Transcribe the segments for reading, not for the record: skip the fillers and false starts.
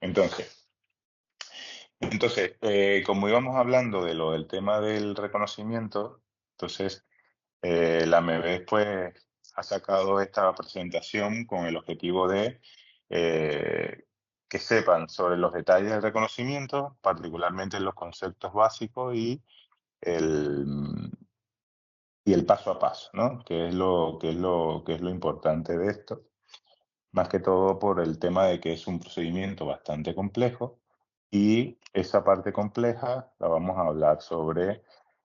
Entonces, como íbamos hablando de lo del tema del reconocimiento, entonces la MEVES pues ha sacado esta presentación con el objetivo de que sepan sobre los detalles del reconocimiento, particularmente los conceptos básicos el, y el paso a paso, ¿no? Que es lo importante de esto. Más que todo por el tema de que es un procedimiento bastante complejo y esa parte compleja la vamos a hablar sobre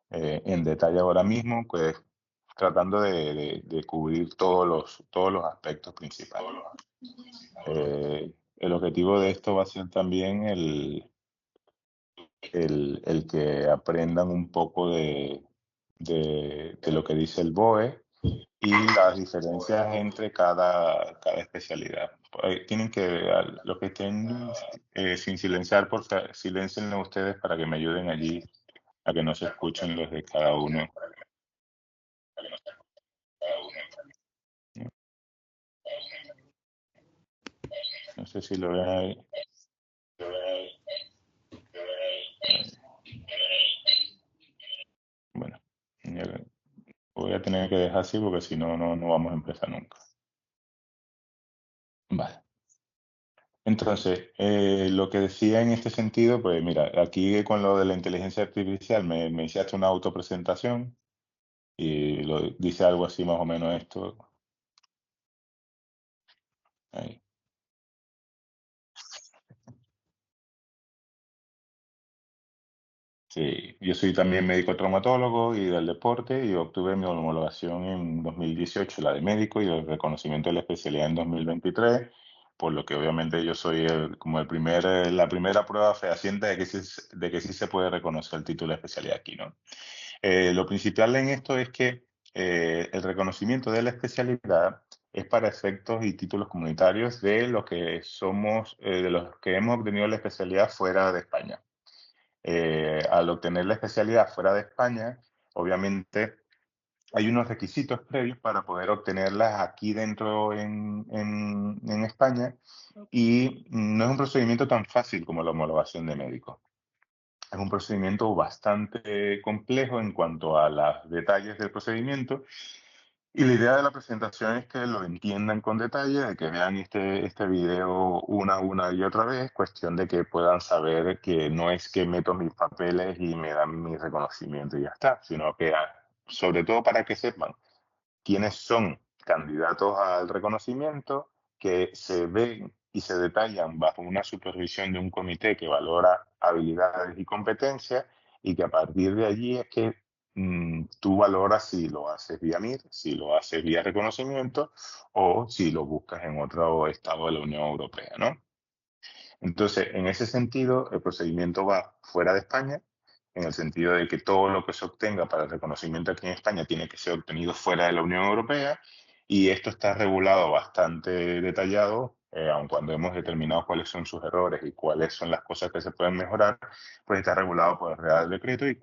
en detalle ahora mismo, pues tratando de cubrir todos los aspectos principales. El objetivo de esto va a ser también el que aprendan un poco de lo que dice el BOE y las diferencias entre cada especialidad. Tienen que, los que estén sin silenciar, por favor, silencienlo ustedes para que me ayuden allí a que no se escuchen los de cada uno. No sé si lo ven ahí. Bueno, ya voy a tener que dejar así porque si no, no vamos a empezar nunca. Vale. Entonces, lo que decía en este sentido, pues mira, aquí con lo de la inteligencia artificial me hiciste una autopresentación y dice algo así más o menos esto. Ahí. Sí, yo soy también médico traumatólogo y del deporte y obtuve mi homologación en 2018, la de médico, y el reconocimiento de la especialidad en 2023, por lo que obviamente yo soy como la primera prueba fehaciente de que sí se puede reconocer el título de especialidad aquí, ¿no? Lo principal en esto es que el reconocimiento de la especialidad es para efectos y títulos comunitarios de los que somos, de los que hemos obtenido la especialidad fuera de España. Al obtener la especialidad fuera de España, obviamente hay unos requisitos previos para poder obtenerlas aquí dentro en España y no es un procedimiento tan fácil como la homologación de médico. Es un procedimiento bastante complejo en cuanto a los detalles del procedimiento y la idea de la presentación es que lo entiendan con detalle, de que vean este video una y otra vez, cuestión de que puedan saber que no es que meto mis papeles y me dan mi reconocimiento y ya está, sino que sobre todo para que sepan quiénes son candidatos al reconocimiento, que se ven y se detallan bajo una supervisión de un comité que valora habilidades y competencias y que a partir de allí es que tú valoras si lo haces vía MIR, si lo haces vía reconocimiento o si lo buscas en otro estado de la Unión Europea, ¿no? Entonces, en ese sentido, el procedimiento va fuera de España, en el sentido de que todo lo que se obtenga para el reconocimiento aquí en España tiene que ser obtenido fuera de la Unión Europea y esto está regulado bastante detallado, aun cuando hemos determinado cuáles son sus errores y cuáles son las cosas que se pueden mejorar, pues está regulado por el Real Decreto y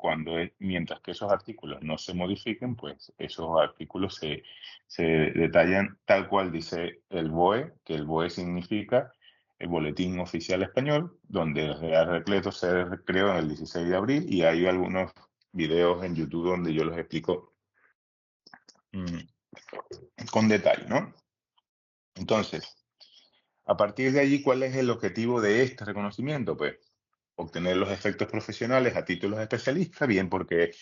mientras que esos artículos no se modifiquen, pues esos artículos se detallan tal cual dice el BOE, que el BOE significa el Boletín Oficial Español, donde el Real Decreto se creó en el 16 de abril y hay algunos videos en YouTube donde yo los explico con detalle, ¿no? Entonces, a partir de allí, ¿cuál es el objetivo de este reconocimiento? Pues obtener los efectos profesionales a títulos de especialista, bien porque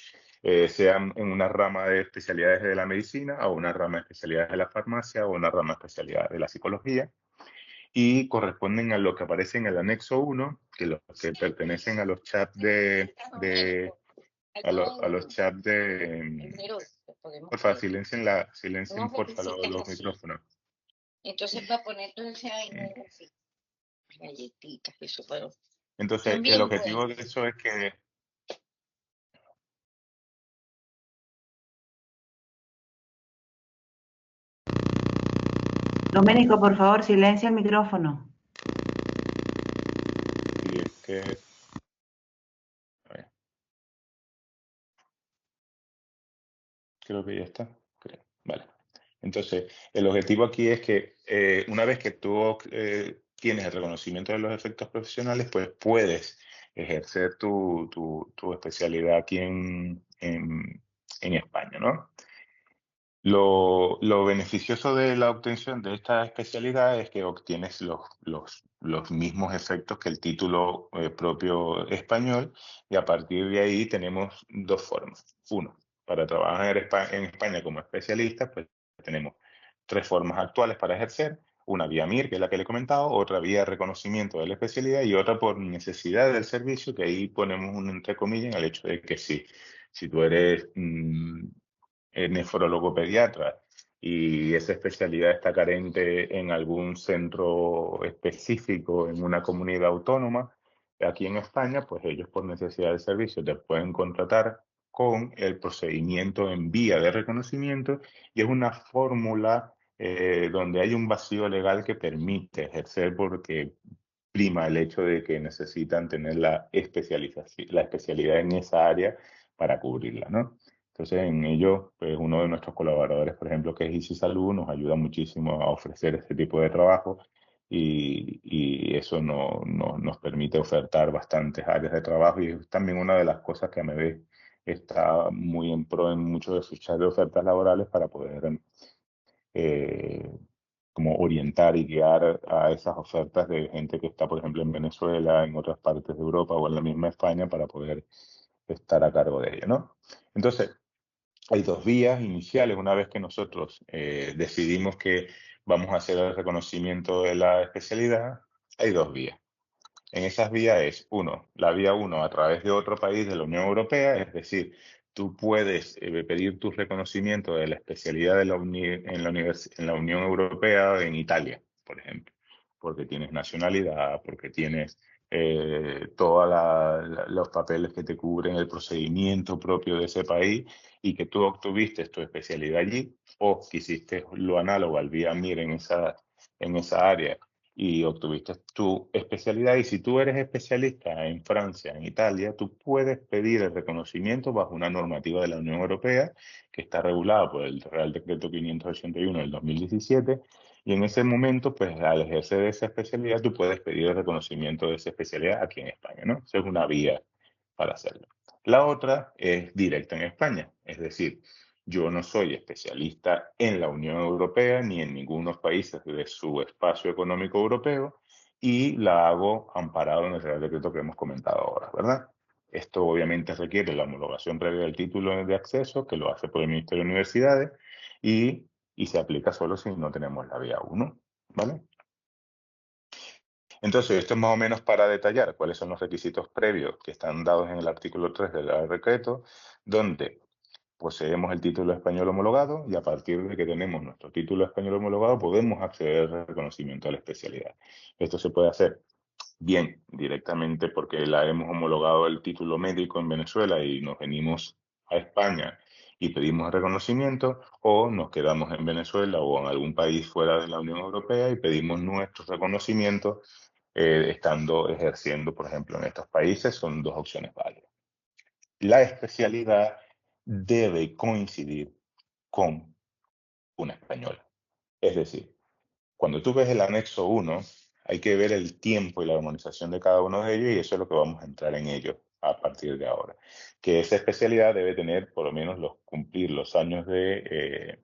sean en una rama de especialidades de la medicina o una rama de especialidades de la farmacia o una rama de especialidades de la psicología, y corresponden a lo que aparece en el anexo 1, que los que pertenecen a los chats a los chats porfa, silencien porfa los micrófonos. Entonces va a poner todo ese así, galletitas, eso, pero entonces el objetivo de eso es que Domenico, por favor, silencia el micrófono. y es que a ver. Creo que ya está. Vale. Entonces, el objetivo aquí es que una vez que tú tienes el reconocimiento de los efectos profesionales, pues puedes ejercer tu especialidad aquí en España, ¿no? Lo beneficioso de la obtención de esta especialidad es que obtienes los mismos efectos que el título propio español, y a partir de ahí tenemos dos formas. Uno, para trabajar en España como especialista, pues tenemos tres formas actuales para ejercer. Una vía MIR, que es la que le he comentado, otra vía reconocimiento de la especialidad y otra por necesidad del servicio, que ahí ponemos un entre comillas en el hecho de que si tú eres nefrólogo pediatra y esa especialidad está carente en algún centro específico en una comunidad autónoma, aquí en España, pues ellos por necesidad del servicio te pueden contratar con el procedimiento en vía de reconocimiento, y es una fórmula donde hay un vacío legal que permite ejercer, porque prima el hecho de que necesitan tener la especialización, la especialidad en esa área para cubrirla, ¿no? Entonces, en ello, pues uno de nuestros colaboradores, por ejemplo, que es Easy Salud, nos ayuda muchísimo a ofrecer este tipo de trabajo, y eso nos permite ofertar bastantes áreas de trabajo, y es también una de las cosas que a mi vez está muy en pro en muchos de sus chats de ofertas laborales, para poder eh, como orientar y guiar a esas ofertas de gente que está, por ejemplo, en Venezuela, en otras partes de Europa o en la misma España, para poder estar a cargo de ello, ¿no? Entonces, hay dos vías iniciales. Una vez que nosotros decidimos que vamos a hacer el reconocimiento de la especialidad, hay dos vías. En esas vías es, uno, la vía uno a través de otro país de la Unión Europea, es decir, tú puedes pedir tu reconocimiento de la especialidad de en la Unión Europea en Italia, por ejemplo, porque tienes nacionalidad, porque tienes todos los papeles que te cubren el procedimiento propio de ese país, y que tú obtuviste tu especialidad allí, o que hiciste lo análogo al vía MIR en esa área y obtuviste tu especialidad. Y si tú eres especialista en Francia, en Italia, tú puedes pedir el reconocimiento bajo una normativa de la Unión Europea que está regulada por el Real Decreto 581 del 2017, y en ese momento, pues al ejercer esa especialidad, tú puedes pedir el reconocimiento de esa especialidad aquí en España, ¿no? Esa es una vía para hacerlo. La otra es directa en España, es decir, yo no soy especialista en la Unión Europea ni en ningunos países de su espacio económico europeo, y la hago amparado en el Real Decreto que hemos comentado ahora, ¿verdad? Esto obviamente requiere la homologación previa del título de acceso, que lo hace por el Ministerio de Universidades, y se aplica solo si no tenemos la vía 1, ¿vale? Entonces, esto es más o menos para detallar cuáles son los requisitos previos que están dados en el artículo 3 del Real Decreto, donde poseemos el título español homologado, y a partir de que tenemos nuestro título español homologado podemos acceder al reconocimiento de la especialidad. Esto se puede hacer bien directamente porque la hemos homologado el título médico en Venezuela y nos venimos a España y pedimos el reconocimiento, o nos quedamos en Venezuela o en algún país fuera de la Unión Europea y pedimos nuestro reconocimiento estando ejerciendo, por ejemplo, en estos países. Son dos opciones válidas. La especialidad debe coincidir con una española. Es decir, cuando tú ves el anexo 1, hay que ver el tiempo y la armonización de cada uno de ellos, y eso es lo que vamos a entrar en ello a partir de ahora. Que esa especialidad debe tener por lo menos cumplir los años de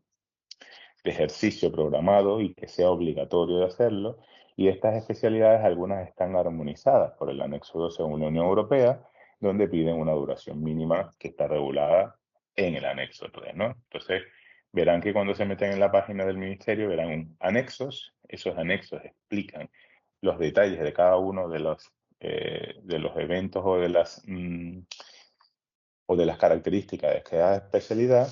ejercicio programado y que sea obligatorio de hacerlo. Y estas especialidades, algunas están armonizadas por el anexo 2 según la Unión Europea, donde piden una duración mínima que está regulada en el anexo 3, ¿no? Entonces, verán que cuando se meten en la página del ministerio, verán anexos. Esos anexos explican los detalles de cada uno de los eventos o de las características de cada especialidad.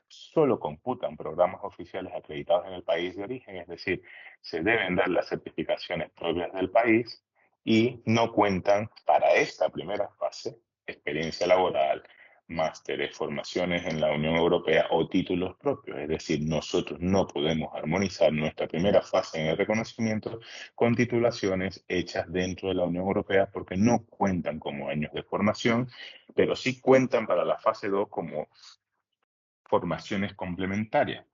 Solo computan programas oficiales acreditados en el país de origen, es decir, se deben dar las certificaciones propias del país, y no cuentan para esta primera fase experiencia laboral, másteres, formaciones en la Unión Europea o títulos propios. Es decir, nosotros no podemos armonizar nuestra primera fase en el reconocimiento con titulaciones hechas dentro de la Unión Europea, porque no cuentan como años de formación, pero sí cuentan para la fase 2 como formaciones complementarias.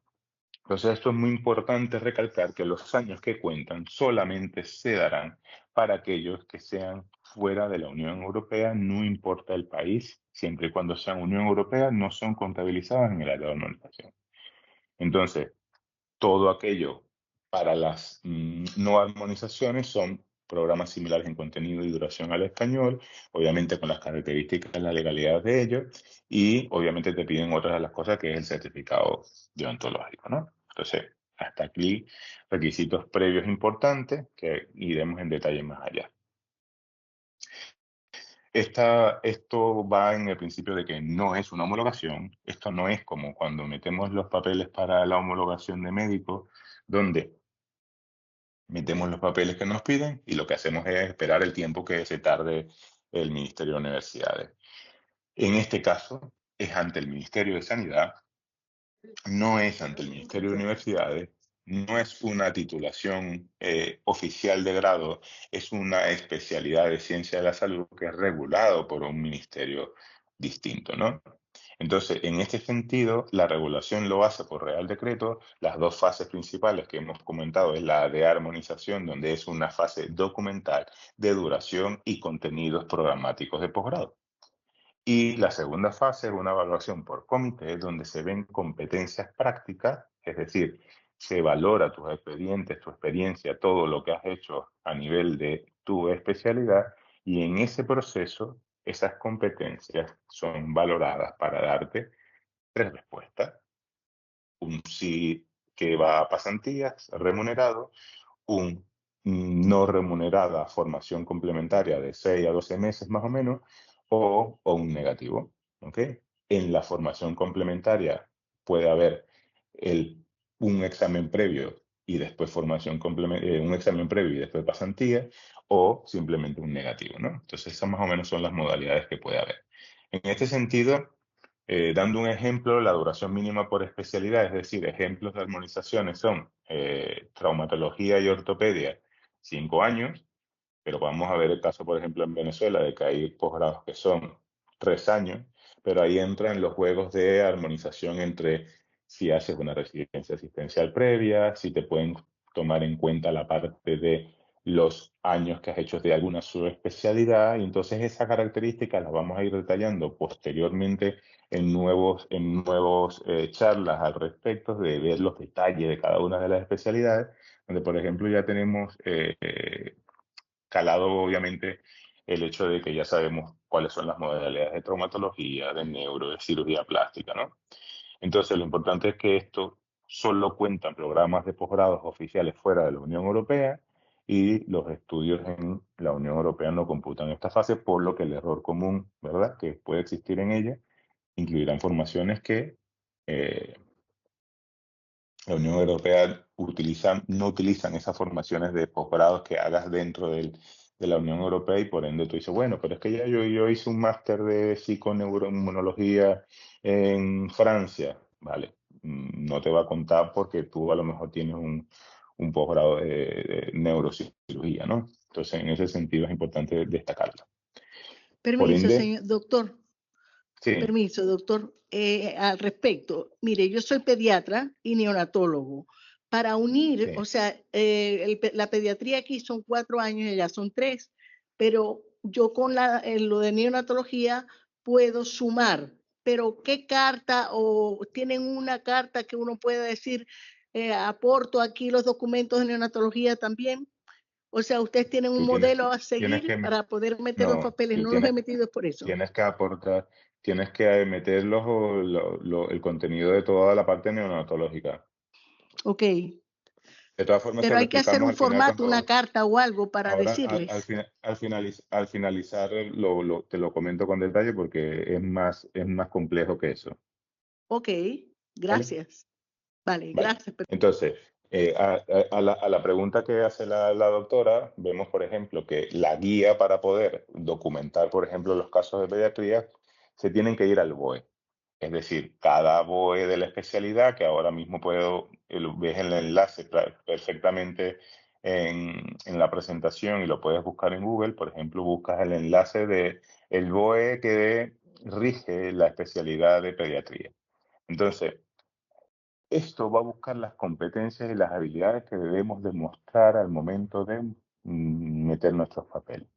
Entonces, esto es muy importante recalcar que los años que cuentan solamente se darán para aquellos que sean fuera de la Unión Europea, no importa el país, siempre y cuando sean Unión Europea, no son contabilizados en el área de armonización. Entonces, todo aquello para las no armonizaciones son programas similares en contenido y duración al español, obviamente con las características y la legalidad de ellos, y obviamente te piden otras de las cosas que es el certificado deontológico, ¿no? Entonces, hasta aquí requisitos previos importantes que iremos en detalle más allá. Esto va en el principio de que no es una homologación. Esto no es como cuando metemos los papeles para la homologación de médico, donde metemos los papeles que nos piden y lo que hacemos es esperar el tiempo que se tarde el Ministerio de Universidades. En este caso, es ante el Ministerio de Sanidad, no es ante el Ministerio de Universidades, no es una titulación oficial de grado, es una especialidad de ciencia de la salud que es regulado por un ministerio distinto, ¿no? Entonces, en este sentido, la regulación lo hace por Real Decreto. Las dos fases principales que hemos comentado es la de armonización, donde es una fase documental de duración y contenidos programáticos de posgrado. Y la segunda fase es una evaluación por comité, donde se ven competencias prácticas, es decir, se valora tus expedientes, tu experiencia, todo lo que has hecho a nivel de tu especialidad, y en ese proceso esas competencias son valoradas para darte tres respuestas. Un sí que va a pasantías remunerado, un no remunerada formación complementaria de 6 a 12 meses más o menos, o un negativo. ¿Ok? En la formación complementaria puede haber el, un examen previo y después un examen previo y después pasantía, o simplemente un negativo, ¿no? Entonces, esas más o menos son las modalidades que puede haber. En este sentido, dando un ejemplo, la duración mínima por especialidad, es decir, ejemplos de armonizaciones son traumatología y ortopedia, 5 años, pero vamos a ver el caso, por ejemplo, en Venezuela, de que hay posgrados que son 3 años, pero ahí entran los juegos de armonización entre si haces una residencia asistencial previa, si te pueden tomar en cuenta la parte de los años que has hecho de alguna subespecialidad, y entonces esas características las vamos a ir detallando posteriormente en nuevos charlas al respecto, de ver los detalles de cada una de las especialidades, donde por ejemplo ya tenemos calado obviamente el hecho de que ya sabemos cuáles son las modalidades de traumatología, de neuro, de cirugía plástica, ¿no? Entonces, lo importante es que esto solo cuentan programas de posgrados oficiales fuera de la Unión Europea, y los estudios en la Unión Europea no computan esta fase, por lo que el error común, ¿verdad?, que puede existir en ella, incluirán formaciones que eh, la Unión Europea no utilizan esas formaciones de posgrados que hagas dentro de la Unión Europea, y por ende tú dices, bueno, pero es que ya yo hice un máster de psiconeuroinmunología en Francia, vale, no te va a contar porque tú a lo mejor tienes un posgrado de neurocirugía, ¿no? Entonces, en ese sentido es importante destacarlo. Por Permiso, ende, señor doctor. sí, Permiso, doctor. Al respecto, mire, yo soy pediatra y neonatólogo. Para unir, sí, o sea, la pediatría aquí son 4 años y allá son 3, pero yo con lo de neonatología puedo sumar. Pero ¿qué carta o tienen una carta que uno pueda decir, aporto aquí los documentos de neonatología también? O sea, ustedes tienen un tú modelo a tienes seguir que, para poder meter los no, papeles. tú No los he metido por eso. tienes que aportar, tienes que meter el contenido de toda la parte neonatológica. Ok. De todas formas, eso Pero lo hay que hacer explicamos un al final formato, una carta o algo para ahora decirles. al finalizar te lo comento con detalle porque es más complejo que eso. Ok, ¿Vale? gracias. Vale, Vale. gracias. Entonces, a la pregunta que hace la doctora, vemos, por ejemplo, que la guía para poder documentar, por ejemplo, los casos de pediatría, se tienen que ir al BOE. Es decir, cada BOE de la especialidad, que ahora mismo ves el enlace perfectamente en la presentación y lo puedes buscar en Google. Por ejemplo, buscas el enlace de el BOE que rige la especialidad de pediatría. Entonces, esto va a buscar las competencias y las habilidades que debemos demostrar al momento de meter nuestros papeles.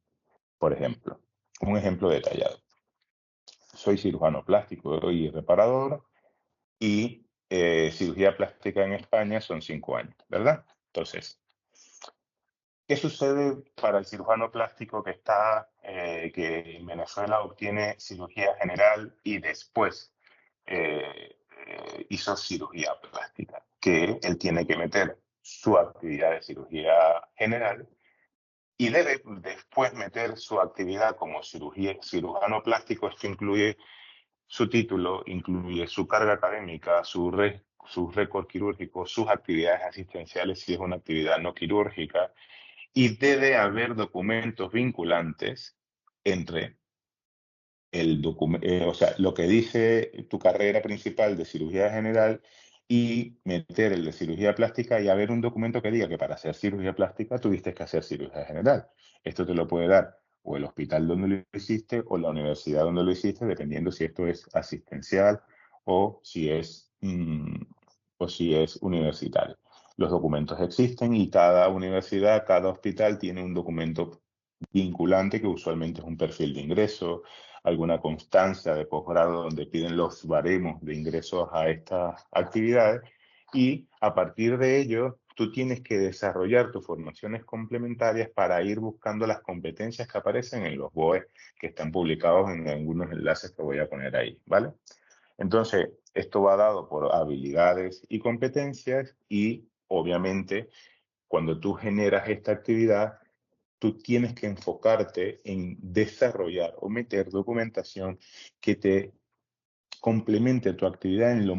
Por ejemplo, un ejemplo detallado. Soy cirujano plástico y reparador y cirugía plástica en España son 5 años, ¿verdad? Entonces, ¿qué sucede para el cirujano plástico que en Venezuela obtiene cirugía general y después hizo cirugía plástica? Que él tiene que meter su actividad de cirugía general y debe después meter su actividad como cirujano plástico. Esto incluye su título, incluye su carga académica, sus récords quirúrgicos, sus actividades asistenciales si es una actividad no quirúrgica, y debe haber documentos vinculantes entre o sea, lo que dice tu carrera principal de cirugía general y meter el de cirugía plástica y haber un documento que diga que para hacer cirugía plástica tuviste que hacer cirugía general. Esto te lo puede dar o el hospital donde lo hiciste o la universidad donde lo hiciste, dependiendo si esto es asistencial o si es universitario. Los documentos existen y cada universidad, cada hospital tiene un documento vinculante que usualmente es un perfil de ingreso, alguna constancia de posgrado donde piden los baremos de ingresos a estas actividades, y a partir de ello tú tienes que desarrollar tus formaciones complementarias para ir buscando las competencias que aparecen en los BOE que están publicados en algunos enlaces que voy a poner ahí, ¿vale? Entonces, esto va dado por habilidades y competencias y obviamente cuando tú generas esta actividad, tú tienes que enfocarte en desarrollar o meter documentación que te complemente tu actividad en lo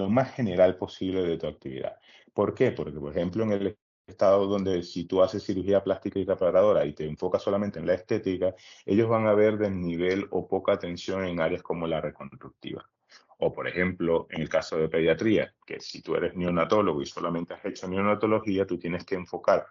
más general posible de tu actividad. ¿Por qué? Porque, por ejemplo, en el estado donde si tú haces cirugía plástica y reparadora y te enfocas solamente en la estética, ellos van a ver desnivel o poca atención en áreas como la reconstructiva. O, por ejemplo, en el caso de pediatría, que si tú eres neonatólogo y solamente has hecho neonatología, tú tienes que enfocar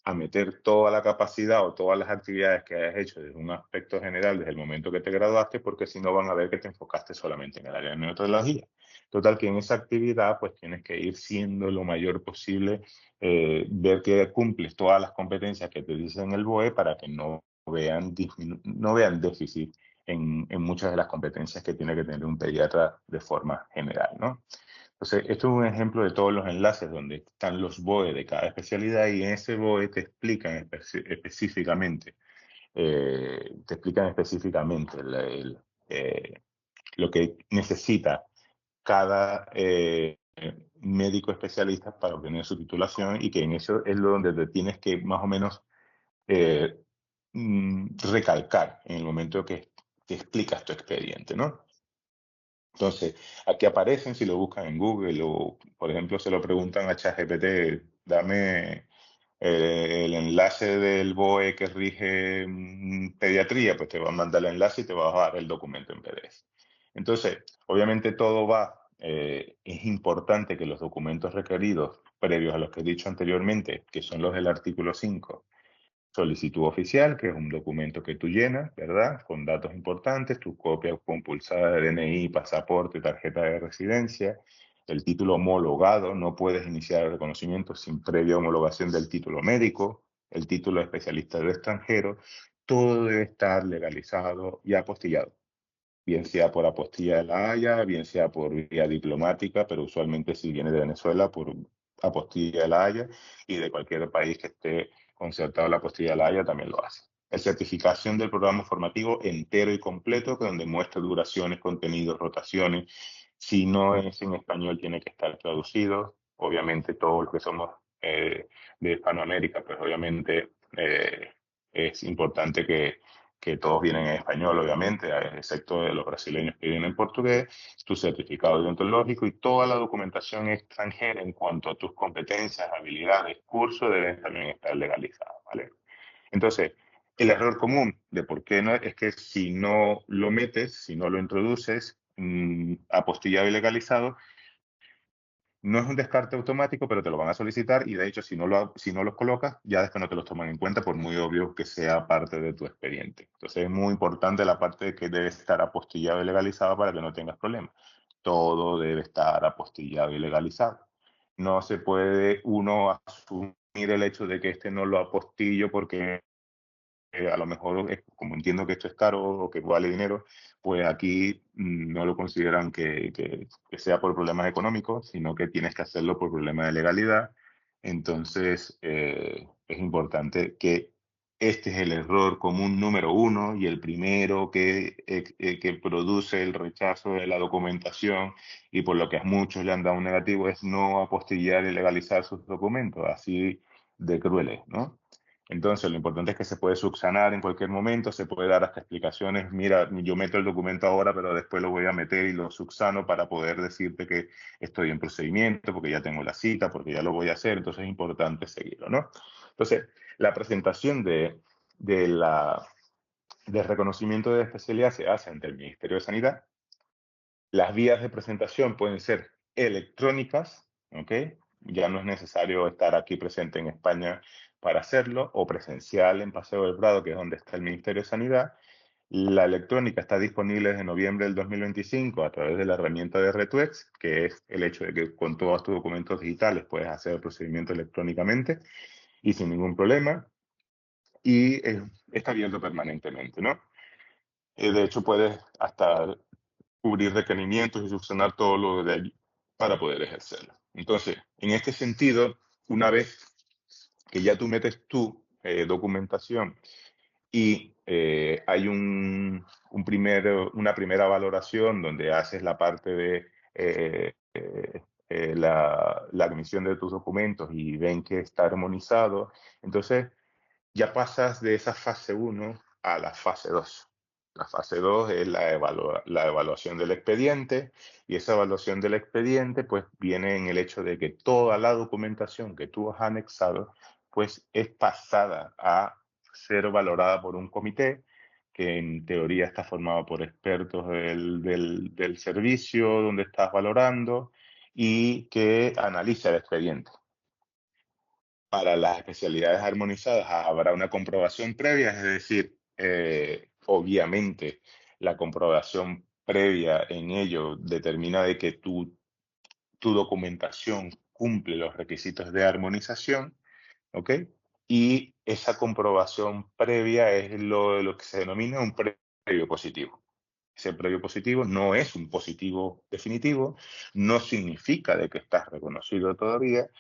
a meter toda la capacidad o todas las actividades que hayas hecho desde un aspecto general desde el momento que te graduaste, porque si no van a ver que te enfocaste solamente en el área de neonatología. Total, que en esa actividad pues tienes que ir siendo lo mayor posible, ver que cumples todas las competencias que te dicen el BOE para que no vean déficit en muchas de las competencias que tiene que tener un pediatra de forma general, ¿no? Entonces, esto es un ejemplo de todos los enlaces donde están los BOE de cada especialidad y en ese BOE te explican específicamente, lo que necesita cada médico especialista para obtener su titulación, y que en eso es donde te tienes que más o menos eh, recalcar en el momento que explicas tu expediente, ¿no? Entonces, aquí aparecen si lo buscan en Google o, por ejemplo, se lo preguntan a ChatGPT, dame el enlace del BOE que rige pediatría, pues te va a mandar el enlace y te va a bajar el documento en PDF. Entonces, obviamente todo es importante que los documentos requeridos previos a los que he dicho anteriormente, que son los del artículo 5, solicitud oficial, que es un documento que tú llenas, ¿verdad? Con datos importantes, tu copia compulsada de DNI, pasaporte, tarjeta de residencia, el título homologado, no puedes iniciar el reconocimiento sin previa homologación del título médico, el título de especialista del extranjero, todo debe estar legalizado y apostillado, bien sea por apostilla de La Haya, bien sea por vía diplomática, pero usualmente si viene de Venezuela, por apostilla de La Haya, y de cualquier país que esté concertado la apostilla de La Haya también lo hace. La certificación del programa formativo entero y completo, donde muestra duraciones, contenidos, rotaciones. Si no es en español, tiene que estar traducido. Obviamente todos los que somos de Hispanoamérica, pues obviamente es importante que todos vienen en español, obviamente, excepto de los brasileños que vienen en portugués, tu certificado deontológico y toda la documentación extranjera en cuanto a tus competencias, habilidades, cursos, deben también estar legalizados, ¿vale? Entonces, el error común de por qué no es que si no lo metes, si no lo introduces, apostillado y legalizado, no es un descarte automático, pero te lo van a solicitar y de hecho si no los colocas, ya después no te los toman en cuenta por muy obvio que sea parte de tu expediente. Entonces es muy importante la parte de que debe estar apostillado y legalizado para que no tengas problemas. todo debe estar apostillado y legalizado. No se puede uno asumir el hecho de que este no lo apostillo porque a lo mejor, como entiendo que esto es caro o que vale dinero, pues aquí no lo consideran que sea por problemas económicos, sino que tienes que hacerlo por problemas de legalidad. Entonces, es importante que este es el error común número uno y el primero que produce el rechazo de la documentación y por lo que a muchos le han dado un negativo es no apostillar y legalizar sus documentos, así de crueles, ¿no? Entonces, lo importante es que se puede subsanar en cualquier momento, se puede dar hasta explicaciones. Mira, yo meto el documento ahora, pero después lo voy a meter y lo subsano para poder decirte que estoy en procedimiento, porque ya tengo la cita, porque ya lo voy a hacer. Entonces, es importante seguirlo, ¿no? Entonces, la presentación del reconocimiento de especialidad se hace ante el Ministerio de Sanidad. Las vías de presentación pueden ser electrónicas, ¿ok? Ya no es necesario estar aquí presente en España para hacerlo, o presencial en Paseo del Prado, que es donde está el Ministerio de Sanidad. La electrónica está disponible desde noviembre del 2025 a través de la herramienta de Retuex, que es el hecho de que con todos tus documentos digitales puedes hacer el procedimiento electrónicamente y sin ningún problema. Y está abierto permanentemente, ¿no? De hecho, puedes hasta cubrir requerimientos y subsanar todo lo de allí para poder ejercerlo. Entonces, en este sentido, una vez que ya tú metes tu documentación y hay una primera valoración donde haces la parte de la admisión de tus documentos y ven que está armonizado, entonces ya pasas de esa fase 1 a la fase 2. La fase 2 es la evaluación del expediente y esa evaluación del expediente pues viene en el hecho de que toda la documentación que tú has anexado pues es pasada a ser valorada por un comité que en teoría está formado por expertos del servicio donde estás valorando y que analiza el expediente. Para las especialidades armonizadas habrá una comprobación previa, es decir, obviamente la comprobación previa en ello determina de que tu documentación cumple los requisitos de armonización, ¿ok? Y esa comprobación previa es lo que se denomina un previo positivo. Ese previo positivo no es un positivo definitivo, no significa de que estás reconocido todavía,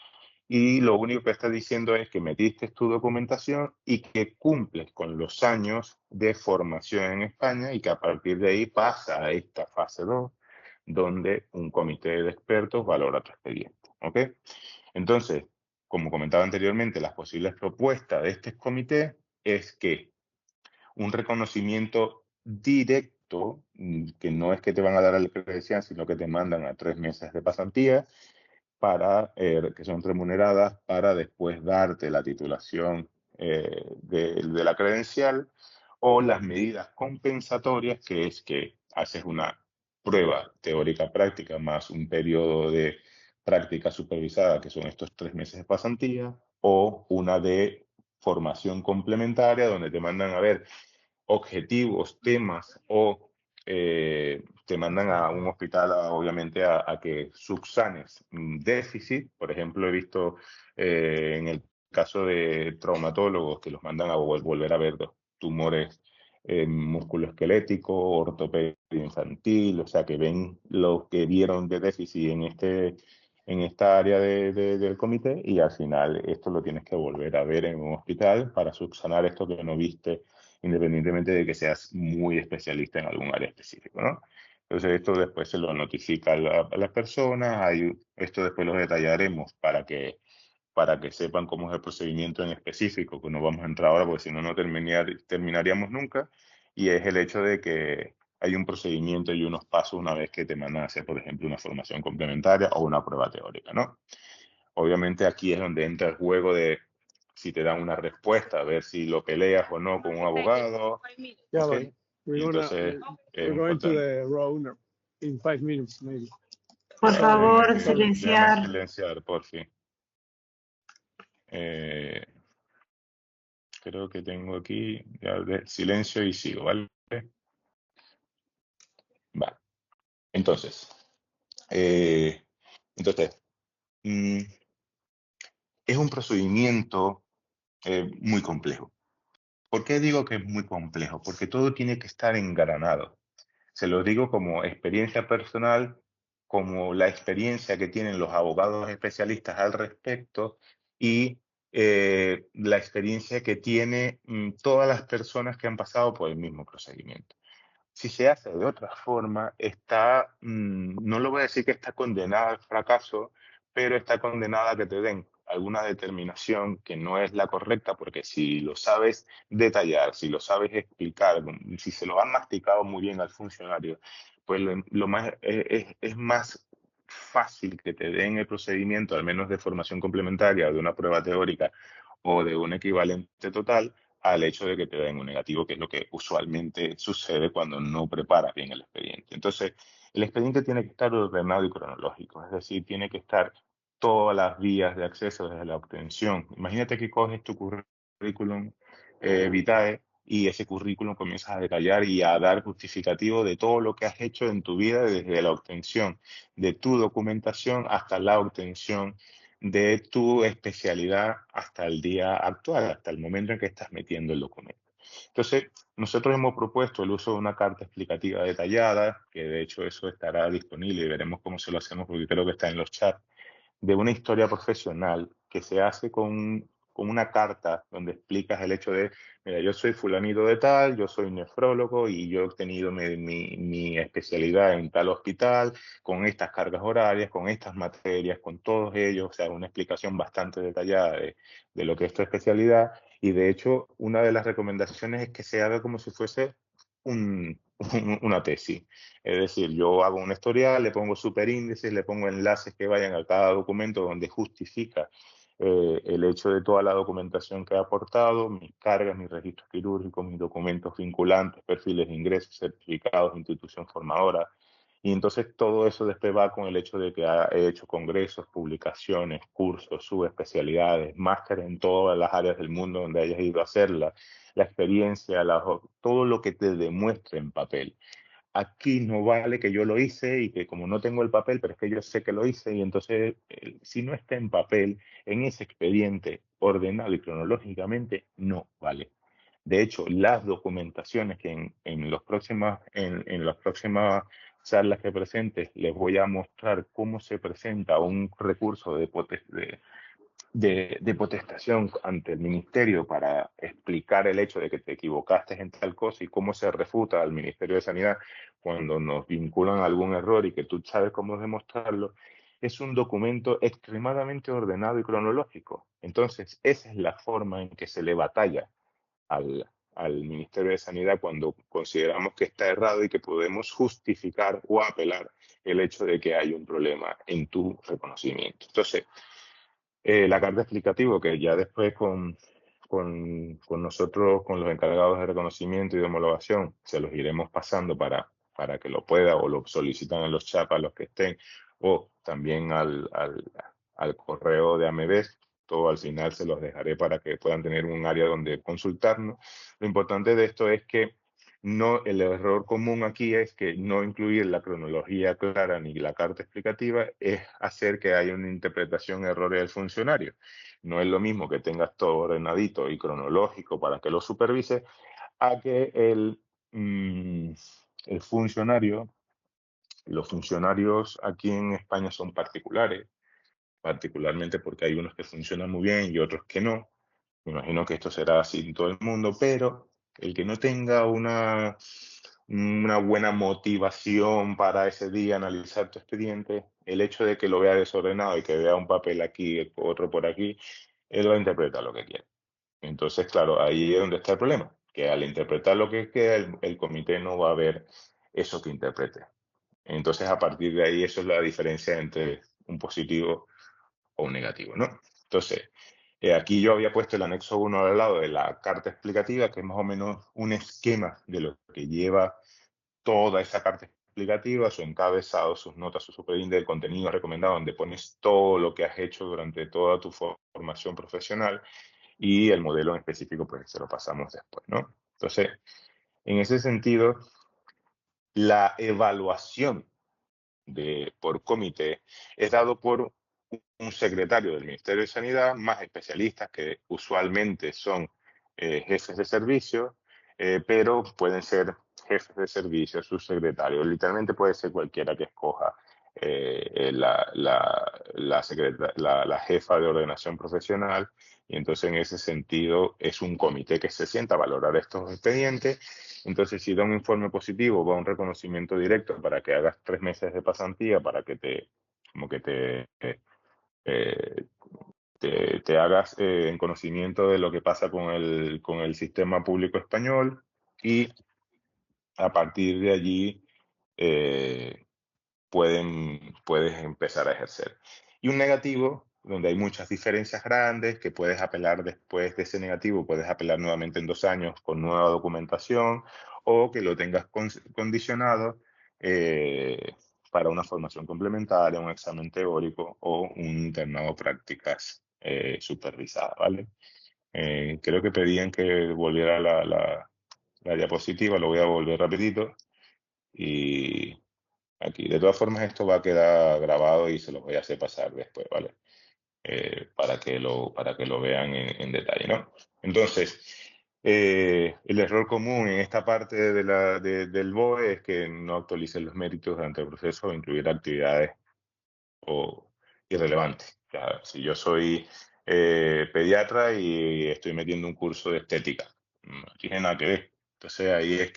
y lo único que está diciendo es que metiste tu documentación y que cumples con los años de formación en España y que a partir de ahí pasa a esta fase 2, donde un comité de expertos valora tu expediente. ¿Ok? Entonces, como comentaba anteriormente, las posibles propuestas de este comité es que un reconocimiento directo, que no es que te van a dar la credencial, sino que te mandan a 3 meses de pasantía, que son remuneradas para después darte la titulación de la credencial, o las medidas compensatorias, que es que haces una prueba teórica práctica más un periodo de práctica supervisada, que son estos 3 meses de pasantía, o una de formación complementaria, donde te mandan a ver objetivos, temas o te mandan a un hospital, obviamente, a que subsanes déficit. Por ejemplo, he visto en el caso de traumatólogos que los mandan a volver a ver los tumores musculoesqueléticos, ortopedia infantil, o sea, que ven lo que vieron de déficit en esta área del comité y al final esto lo tienes que volver a ver en un hospital para subsanar esto que no viste, independientemente de que seas muy especialista en algún área específico, ¿no? Entonces esto después se lo notifica a las personas, esto después lo detallaremos para que sepan cómo es el procedimiento en específico, que no vamos a entrar ahora porque si no, no terminaríamos nunca, y es el hecho de que hay un procedimiento y unos pasos una vez que te mandan a hacer, por ejemplo, una formación complementaria o una prueba teórica, ¿no? Obviamente aquí es donde entra el juego de si te dan una respuesta, a ver si lo peleas o no con un abogado. Yeah, ¿Ok? but we're Entonces, es we're going to importante. the row in 5 minutes, maybe. Por Sorry, favor, sorry. Déjame silenciar. silenciar, por fin. Creo que tengo aquí ya de silencio y sigo, ¿vale? Vale. Entonces, Eh, entonces, mm, es un procedimiento muy complejo. ¿Por qué digo que es muy complejo? Porque todo tiene que estar engranado. Se lo digo como experiencia personal, como la experiencia que tienen los abogados especialistas al respecto y la experiencia que tiene todas las personas que han pasado por el mismo procedimiento. Si se hace de otra forma, no lo voy a decir que está condenada al fracaso, pero está condenada a que te den alguna determinación que no es la correcta, porque si lo sabes detallar, si lo sabes explicar, si se lo han masticado muy bien al funcionario, pues lo más, es más fácil que te den el procedimiento, al menos de formación complementaria o de una prueba teórica o de un equivalente total, al hecho de que te den un negativo, que es lo que usualmente sucede cuando no preparas bien el expediente. Entonces, el expediente tiene que estar ordenado y cronológico, es decir, tiene que estar todas las vías de acceso desde la obtención. Imagínate que coges tu currículum vitae y ese currículum comienzas a detallar y a dar justificativo de todo lo que has hecho en tu vida desde la obtención de tu documentación hasta la obtención de tu especialidad hasta el día actual, hasta el momento en que estás metiendo el documento. Entonces, nosotros hemos propuesto el uso de una carta explicativa detallada, que de hecho eso estará disponible y veremos cómo se lo hacemos porque creo que está en los chats, de una historia profesional que se hace con una carta donde explicas el hecho de, mira, yo soy fulanito de tal, yo soy nefrólogo y yo he obtenido mi especialidad en tal hospital, con estas cargas horarias, con estas materias, con todos ellos, o sea, una explicación bastante detallada de lo que es tu especialidad. Y de hecho, una de las recomendaciones es que se haga como si fuese una tesis. Es decir, yo hago un historial, le pongo superíndices, le pongo enlaces que vayan a cada documento donde justifica el hecho de toda la documentación que he aportado, mis cargas, mis registros quirúrgicos, mis documentos vinculantes, perfiles de ingresos, certificados, institución formadora. Y entonces todo eso después va con el hecho de que he hecho congresos, publicaciones, cursos, subespecialidades, másteres en todas las áreas del mundo donde hayas ido a hacerla, la experiencia, todo lo que te demuestre en papel. Aquí no vale que yo lo hice y que como no tengo el papel, pero es que yo sé que lo hice y entonces si no está en papel, en ese expediente ordenado y cronológicamente, no vale. De hecho, las documentaciones que en las próximas charlas que presentes les voy a mostrar cómo se presenta un recurso de potestación ante el ministerio para explicar el hecho de que te equivocaste en tal cosa y cómo se refuta al Ministerio de Sanidad cuando nos vinculan a algún error y que tú sabes cómo demostrarlo, es un documento extremadamente ordenado y cronológico. Entonces, esa es la forma en que se le batalla al Ministerio de Sanidad cuando consideramos que está errado y que podemos justificar o apelar el hecho de que hay un problema en tu reconocimiento. Entonces, la carta explicativa que ya después con nosotros, con los encargados de reconocimiento y de homologación, se los iremos pasando para que lo pueda o lo solicitan en los chats a los que estén o también al correo de AMEDES. Todo al final se los dejaré para que puedan tener un área donde consultarnos. Lo importante de esto es que no, el error común aquí es que no incluir la cronología clara ni la carta explicativa es hacer que haya una interpretación errónea del funcionario. No es lo mismo que tengas todo ordenadito y cronológico para que lo supervise a que el funcionario, los funcionarios aquí en España son particulares, particularmente porque hay unos que funcionan muy bien y otros que no. Me imagino que esto será así en todo el mundo, pero el que no tenga una buena motivación para ese día analizar tu expediente, el hecho de que lo vea desordenado y que vea un papel aquí, otro por aquí, él va a interpretar lo que quiere. Entonces, claro, ahí es donde está el problema, que al interpretar lo que queda, el comité no va a ver eso que interprete. Entonces, a partir de ahí, eso es la diferencia entre un positivo o un negativo, ¿no? Entonces, aquí yo había puesto el anexo 1 al lado de la carta explicativa, que es más o menos un esquema de lo que lleva toda esa carta explicativa, su encabezado, sus notas, su superíndice, el contenido recomendado, donde pones todo lo que has hecho durante toda tu formación profesional y el modelo en específico, pues se lo pasamos después, ¿no? Entonces, en ese sentido, la evaluación por comité es dado por un secretario del Ministerio de Sanidad, más especialistas que usualmente son jefes de servicio, pero pueden ser jefes de servicio, subsecretarios. Literalmente puede ser cualquiera que escoja la jefa de ordenación profesional. Y entonces, en ese sentido, es un comité que se sienta a valorar estos expedientes. Entonces, si da un informe positivo, va un reconocimiento directo para que hagas 3 meses de pasantía, para que eh, te hagas en conocimiento de lo que pasa con el sistema público español, y a partir de allí puedes empezar a ejercer. Y un negativo, donde hay muchas diferencias grandes, que puedes apelar después de ese negativo, puedes apelar nuevamente en 2 años con nueva documentación, o que lo tengas condicionado para una formación complementaria, un examen teórico o un internado prácticas supervisada, ¿vale? Creo que pedían que volviera la diapositiva, lo voy a volver rapidito. Y aquí, de todas formas, esto va a quedar grabado y se los voy a hacer pasar después, ¿vale? Para que lo vean en detalle, ¿no? Entonces, el error común en esta parte del BOE es que no actualicen los méritos durante el proceso o incluir actividades irrelevantes. O sea, si yo soy pediatra y estoy metiendo un curso de estética, no tiene nada que ver. Entonces ahí es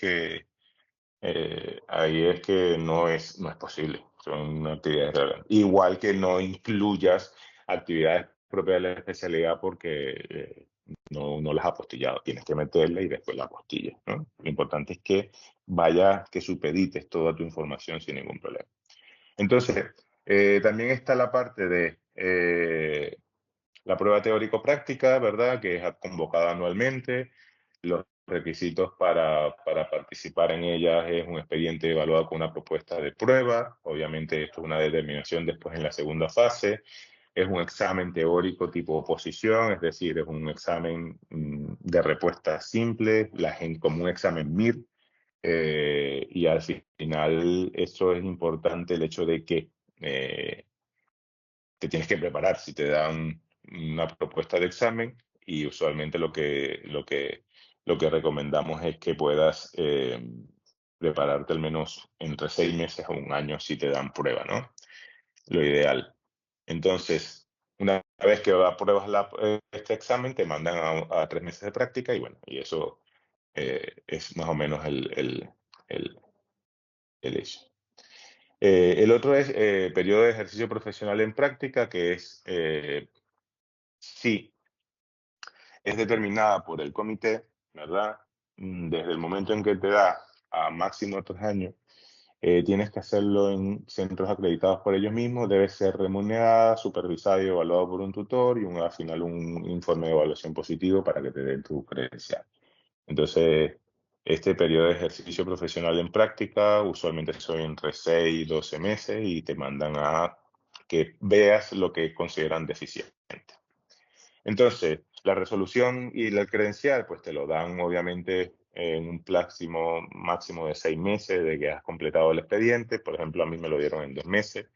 que no es posible. Son actividades relevantes. Igual que no incluyas actividades propias de la especialidad porque no las has apostillado. Tienes que meterla y después la apostillas, ¿no? Lo importante es que que supedites toda tu información sin ningún problema. Entonces, también está la parte de la prueba teórico-práctica, ¿verdad? Que es convocada anualmente. Los requisitos para participar en ellas es un expediente evaluado con una propuesta de prueba. Obviamente esto es una determinación después en la segunda fase. Es un examen teórico tipo oposición, es decir, es un examen de respuesta simple, como un examen MIR. Y al final eso es importante, el hecho de que te tienes que preparar si te dan una propuesta de examen, y usualmente lo que recomendamos es que puedas prepararte al menos entre 6 meses a 1 año si te dan prueba, ¿no? Lo ideal. Entonces, una vez que apruebas este examen, te mandan a 3 meses de práctica y bueno, y eso es más o menos el hecho. El otro es periodo de ejercicio profesional en práctica, que es sí, es determinada por el comité, ¿verdad? Desde el momento en que te da a máximo 3 años, tienes que hacerlo en centros acreditados por ellos mismos, debe ser remunerada, supervisada y evaluado por un tutor, y al final un informe de evaluación positivo para que te den tu credencial. Entonces, este periodo de ejercicio profesional en práctica usualmente son entre 6 y 12 meses y te mandan a que veas lo que consideran deficiente. Entonces, la resolución y la credencial, pues te lo dan obviamente en un máximo de 6 meses de que has completado el expediente. Por ejemplo, a mí me lo dieron en 2 meses.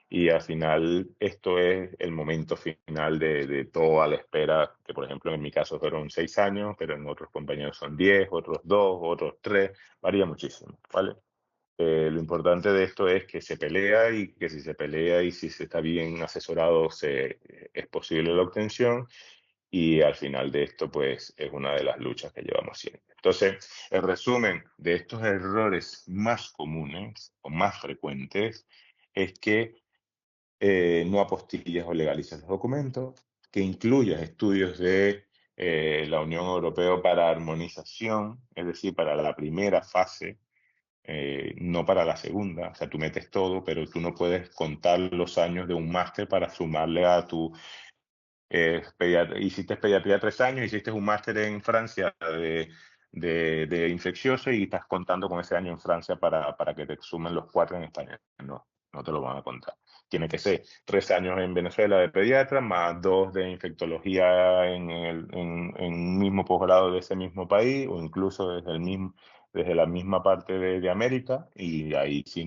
Y al final esto es el momento final de toda la espera, que por ejemplo en mi caso fueron 6 años, pero en otros compañeros son 10, otros 2, otros 3, varía muchísimo, ¿vale? Lo importante de esto es que se pelea, y que si se pelea y si se está bien asesorado es posible la obtención, y al final de esto pues es una de las luchas que llevamos siempre. Entonces, el resumen de estos errores más comunes o más frecuentes es que no apostilles o legalices los documentos, que incluyas estudios de la Unión Europea para armonización, es decir, para la primera fase, no para la segunda. O sea, tú metes todo, pero tú no puedes contar los años de un máster para sumarle a tu... hiciste pediatría 3 años, hiciste un máster en Francia de infeccioso y estás contando con ese año en Francia para que te sumen los 4 en España. No te lo van a contar. Tiene que ser 3 años en Venezuela de pediatra, más 2 de infectología en un mismo posgrado de ese mismo país, o incluso desde la misma parte de América, y ahí sí